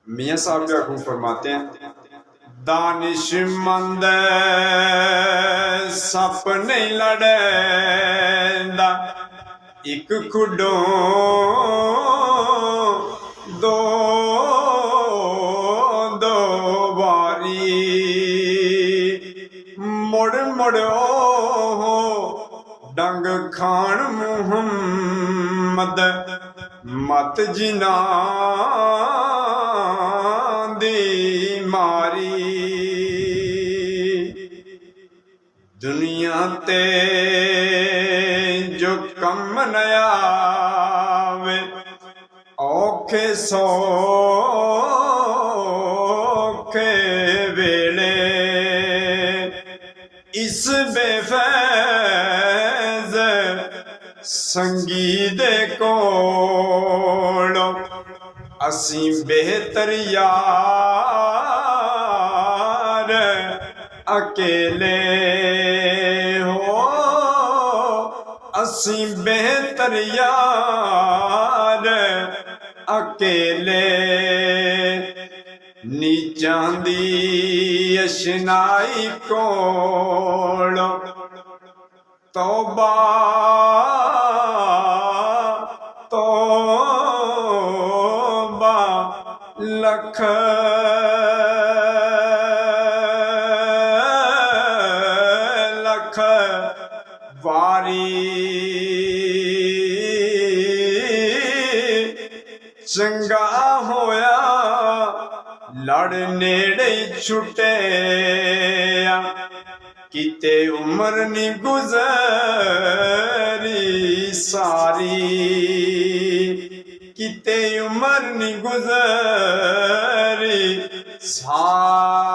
मियाँ साहब भी खूब फरमाते हैं, दानिशमंद सप नहीं लड़ेंदा, एक खुडों दो दो बारी, मुड़ मुड़ो डंग खान मुहम्मद मत जिना दी मारी। दुनिया ते जो कम नया वे औखे सौखे वेले, इस बेफैज संगी दे कोलों असी बेहतर यार अकेले हो, असी बेहतर यार अकेले। नीचां दी अशनाई कोलों तौबा तौबा लख लख वारी। चंगा होया लड़ नेड़े छुटिया, किते उम्र नी गुजरी सारी, किते उम्र नी गुजरी सारी।